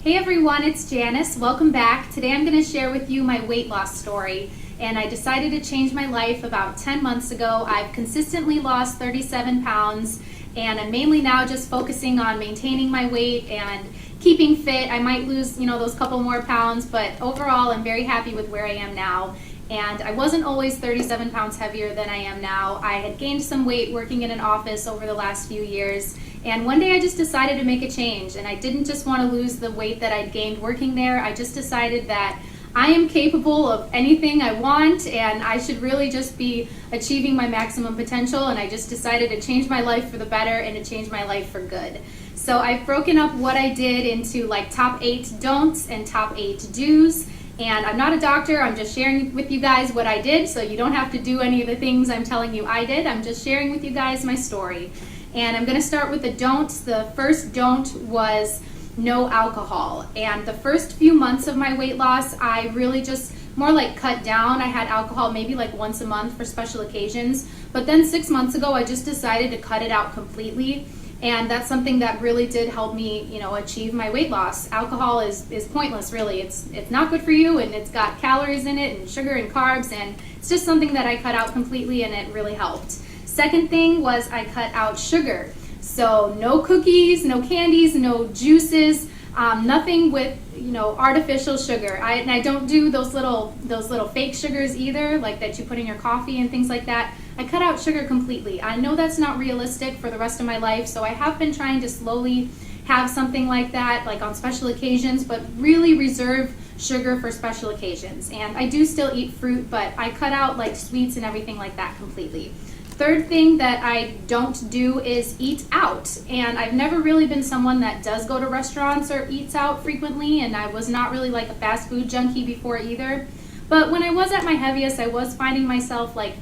Hey everyone, it's Janice. Welcome back. Today I'm going to share with you my weight loss story. And I decided to change my life about 10 months ago. I've consistently lost 37 pounds and I'm mainly now just focusing on maintaining my weight and keeping fit. I might lose, those couple more pounds, but overall I'm very happy with where I am now. And I wasn't always 37 pounds heavier than I am now. I had gained some weight working in an office over the last few years. And one day I just decided to make a change. And I didn't just want to lose the weight that I'd gained working there. I just decided that I am capable of anything I want and I should really just be achieving my maximum potential. And I just decided to change my life for the better and to change my life for good. So I've broken up what I did into like top 8 don'ts and top 8 do's. And I'm not a doctor, I'm just sharing with you guys what I did, so you don't have to do any of the things I'm telling you I did. I'm just sharing with you guys my story. And I'm going to start with the don'ts. The first don't was no alcohol. And the first few months of my weight loss, I really just more like cut down. I had alcohol maybe like once a month for special occasions. But then 6 months ago, I just decided to cut it out completely. And that's something that really did help me, achieve my weight loss. Alcohol is pointless, really. It's not good for you, and it's got calories in it and sugar and carbs, and it's just something that I cut out completely, and it really helped. Second thing was I cut out sugar. So no cookies, no candies, no juices, nothing with artificial sugar. And I don't do those little fake sugars either, like that you put in your coffee and things like that. I cut out sugar completely. I know that's not realistic for the rest of my life, so I have been trying to slowly have something like that, like on special occasions, but really reserve sugar for special occasions. And I do still eat fruit, but I cut out like sweets and everything like that completely. Third thing that I don't do is eat out. And I've never really been someone that does go to restaurants or eats out frequently, and I was not really like a fast food junkie before either. But when I was at my heaviest, I was finding myself like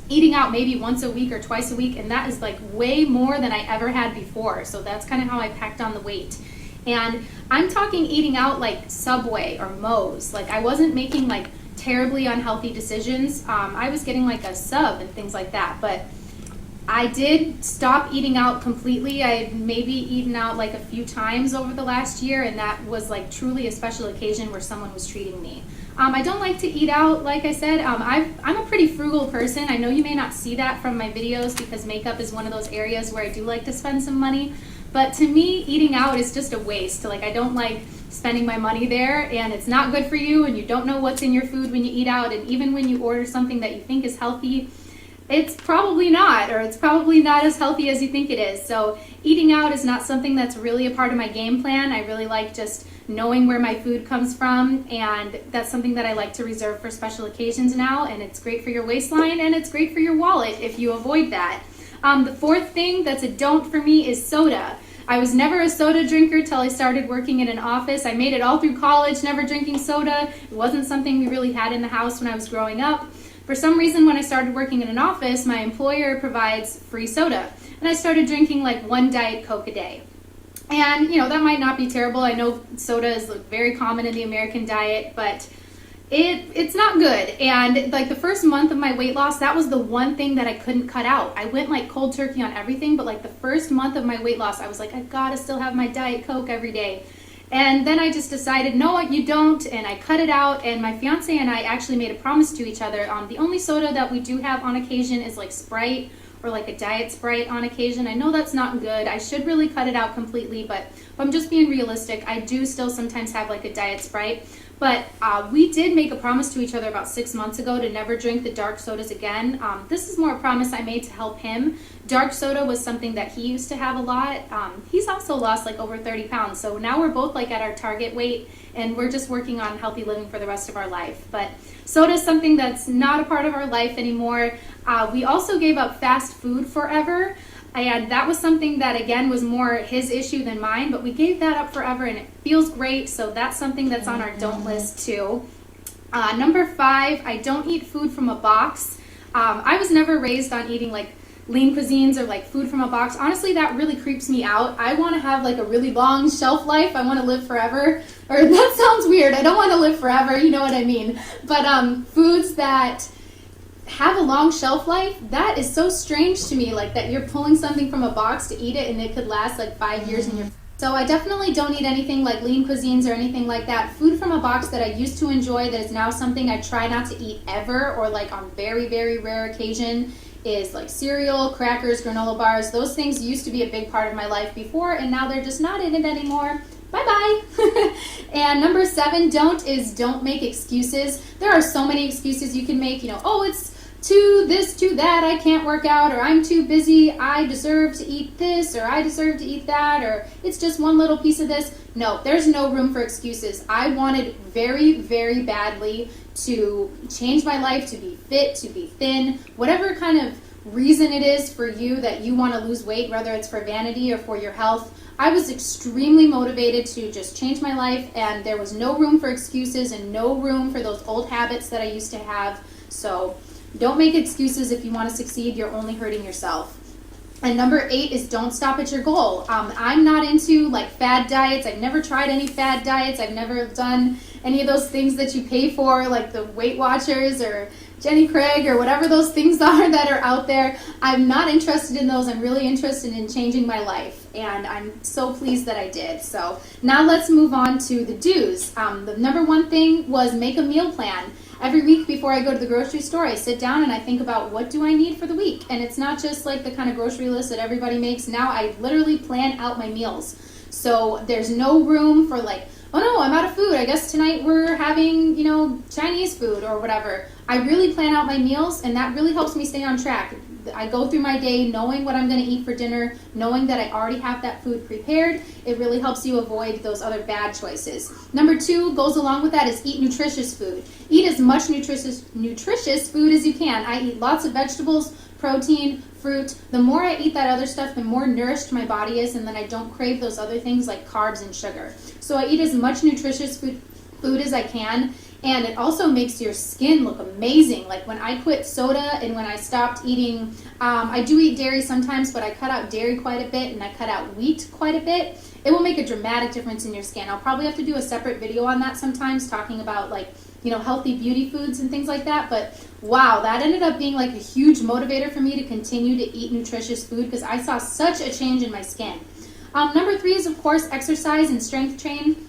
eating out maybe once a week or twice a week, and that is like way more than I ever had before. So that's kind of how I packed on the weight. And I'm talking eating out like Subway or Moe's. Like I wasn't making like terribly unhealthy decisions. I was getting like a sub and things like that, but I did stop eating out completely. I had maybe eaten out like a few times over the last year, and that was like truly a special occasion where someone was treating me. I don't like to eat out, like I said. I'm a pretty frugal person. I know you may not see that from my videos because makeup is one of those areas where I do like to spend some money, but to me, eating out is just a waste. Like I don't like spending my money there, and it's not good for you, and you don't know what's in your food when you eat out, and even when you order something that you think is healthy, it's probably not, or it's probably not as healthy as you think it is. So eating out is not something that's really a part of my game plan. I really like just knowing where my food comes from, and that's something that I like to reserve for special occasions now, and it's great for your waistline, and it's great for your wallet if you avoid that. The fourth thing that's a don't for me is soda. I was never a soda drinker till I started working in an office. I made it all through college, never drinking soda. It wasn't something we really had in the house when I was growing up. For some reason, when I started working in an office, my employer provides free soda. And I started drinking like 1 Diet Coke a day. And, that might not be terrible. I know soda is very common in the American diet, but it's not good. And like the first month of my weight loss, that was the one thing that I couldn't cut out. I went like cold turkey on everything, but like the first month of my weight loss, I was like, I gotta still have my Diet Coke every day. And then I just decided, no, you don't, and I cut it out. And my fiance and I actually made a promise to each other. The only soda that we do have on occasion is like Sprite, or like a Diet Sprite on occasion. I know that's not good. I should really cut it out completely, but if I'm just being realistic, I do still sometimes have like a Diet Sprite. But we did make a promise to each other about 6 months ago to never drink the dark sodas again. This is more a promise I made to help him. Dark soda was something that he used to have a lot. He's also lost like over 30 pounds. So now we're both like at our target weight, and we're just working on healthy living for the rest of our life. But soda is something that's not a part of our life anymore. We also gave up fast food forever. And that was something that, again, was more his issue than mine, but we gave that up forever, and it feels great, so that's something that's on our don't list, too. Number 5, I don't eat food from a box. I was never raised on eating, like, lean cuisines or, like, food from a box. Honestly, that really creeps me out. I want to have, like, a really long shelf life. I want to live forever. Or that sounds weird. I don't want to live forever. You know what I mean. But foods that have a long shelf life, that is so strange to me, like that you're pulling something from a box to eat it and it could last like 5 years in your So I definitely don't eat anything like lean cuisines or anything like that. Food from a box that I used to enjoy that is now something I try not to eat ever, or like on very, very rare occasion, is like cereal, crackers, granola bars. Those things used to be a big part of my life before, and now they're just not in it anymore. Bye-bye. And number 7, don't make excuses. There are so many excuses you can make. Oh, it's too this, too that, I can't work out, or I'm too busy, I deserve to eat this, or I deserve to eat that, or it's just one little piece of this. No, there's no room for excuses. I wanted very, very badly to change my life, to be fit, to be thin, whatever kind of reason it is for you that you want to lose weight, whether it's for vanity or for your health. I was extremely motivated to just change my life, and there was no room for excuses and no room for those old habits that I used to have. So don't make excuses. If you want to succeed, you're only hurting yourself. And number 8 is don't stop at your goal. I'm not into like fad diets. I've never tried any fad diets. I've never done any of those things that you pay for, like the Weight Watchers or Jenny Craig or whatever those things are that are out there. I'm not interested in those. I'm really interested in changing my life, and I'm so pleased that I did. So now let's move on to the do's. The number 1 thing was make a meal plan. Every week before I go to the grocery store, I sit down and I think about what do I need for the week. And it's not just like the kind of grocery list that everybody makes. Now I literally plan out my meals. So there's no room for like, oh no, I'm out of food. I guess tonight we're having, Chinese food or whatever. I really plan out my meals, and that really helps me stay on track. I go through my day knowing what I'm going to eat for dinner, knowing that I already have that food prepared. It really helps you avoid those other bad choices. Number 2 goes along with that is eat nutritious food. Eat as much nutritious food as you can. I eat lots of vegetables, protein, fruit. The more I eat that other stuff, the more nourished my body is, and then I don't crave those other things like carbs and sugar. So I eat as much nutritious food as I can. And it also makes your skin look amazing. Like when I quit soda and when I stopped eating, I do eat dairy sometimes, but I cut out dairy quite a bit and I cut out wheat quite a bit. It will make a dramatic difference in your skin. I'll probably have to do a separate video on that sometimes, talking about like, healthy beauty foods and things like that. But wow, that ended up being like a huge motivator for me to continue to eat nutritious food because I saw such a change in my skin. Number 3 is, of course, exercise and strength train.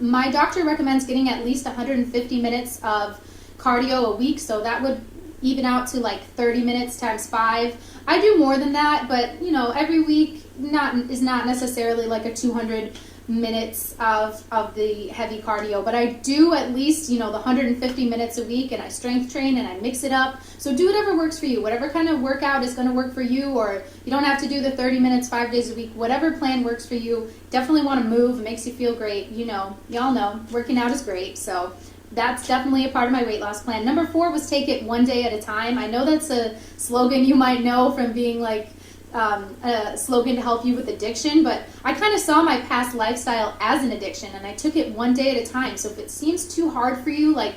My doctor recommends getting at least 150 minutes of cardio a week, so that would even out to like 30 minutes times 5. I do more than that, but every week is not necessarily like a 200 minutes of the heavy cardio, but I do at least the 150 minutes a week, and I strength train and I mix it up. So do whatever works for you, whatever kind of workout is going to work for you, or you don't have to do the 30 minutes 5 days a week. Whatever plan works for you. Definitely want to move. It makes you feel great. Y'all know working out is great. So that's definitely a part of my weight loss plan. Number 4 was take it one day at a time. I know that's a slogan you might know from being like a slogan to help you with addiction, but I kind of saw my past lifestyle as an addiction, and I took it one day at a time. So if it seems too hard for you, like,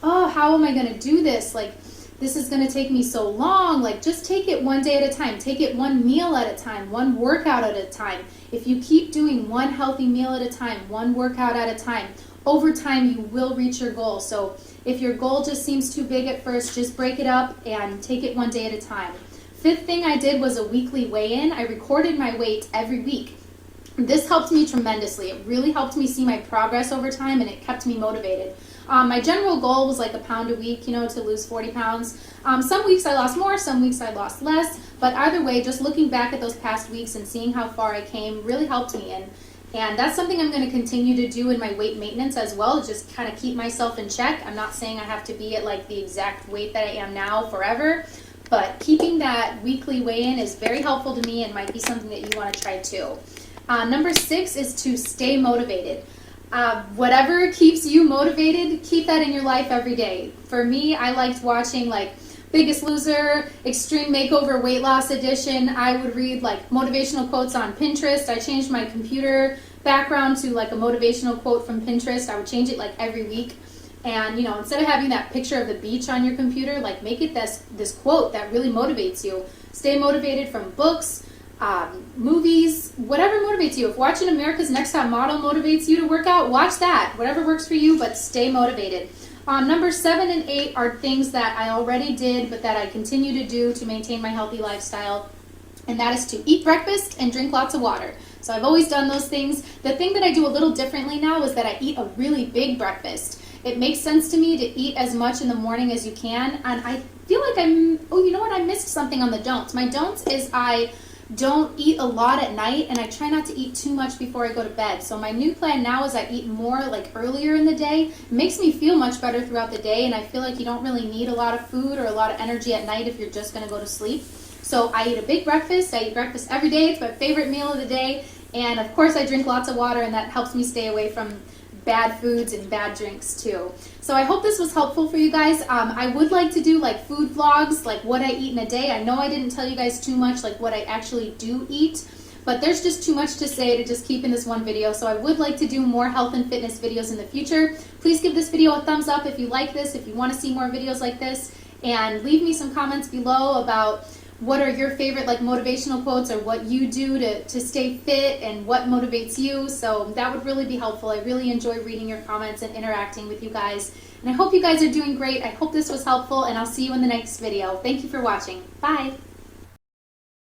oh, how am I going to do this? Like, this is going to take me so long. Like, just take it one day at a time. Take it one meal at a time, one workout at a time. If you keep doing one healthy meal at a time, one workout at a time, over time you will reach your goal. So if your goal just seems too big at first, just break it up and take it one day at a time. 5th thing I did was a weekly weigh-in. I recorded my weight every week. This helped me tremendously. It really helped me see my progress over time, and it kept me motivated. My general goal was like a pound a week, to lose 40 pounds. Some weeks I lost more, some weeks I lost less, but either way, just looking back at those past weeks and seeing how far I came really helped me. And that's something I'm going to continue to do in my weight maintenance as well, just kind of keep myself in check. I'm not saying I have to be at like the exact weight that I am now forever, but keeping that weekly weigh-in is very helpful to me and might be something that you want to try too. Number 6 is to stay motivated. Whatever keeps you motivated, keep that in your life every day. For me, I liked watching like Biggest Loser, Extreme Makeover Weight Loss Edition. I would read like motivational quotes on Pinterest. I changed my computer background to like a motivational quote from Pinterest. I would change it like every week. And instead of having that picture of the beach on your computer, like make it this quote that really motivates you. Stay motivated from books, movies, whatever motivates you. If watching America's Next Top Model motivates you to work out, watch that. Whatever works for you, but stay motivated. Number 7 and 8 are things that I already did, but that I continue to do to maintain my healthy lifestyle. And that is to eat breakfast and drink lots of water. So I've always done those things. The thing that I do a little differently now is that I eat a really big breakfast. It makes sense to me to eat as much in the morning as you can, and I feel like oh, you know what, I missed something on the don'ts. My don'ts is I don't eat a lot at night, and I try not to eat too much before I go to bed. So my new plan now is I eat more like earlier in the day. It makes me feel much better throughout the day, and I feel like you don't really need a lot of food or a lot of energy at night if you're just going to go to sleep. So I eat a big breakfast. I eat breakfast every day. It's my favorite meal of the day. And of course I drink lots of water, and that helps me stay away from bad foods and bad drinks too. So I hope this was helpful for you guys. I would like to do like food vlogs, like what I eat in a day. I know I didn't tell you guys too much like what I actually do eat, but there's just too much to say to just keep in this one video. So I would like to do more health and fitness videos in the future. Please give this video a thumbs up if you like this, if you want to see more videos like this, and leave me some comments below about what are your favorite like motivational quotes, or what you do to stay fit and what motivates you. So that would really be helpful. I really enjoy reading your comments and interacting with you guys. And I hope you guys are doing great. I hope this was helpful, and I'll see you in the next video. Thank you for watching. Bye.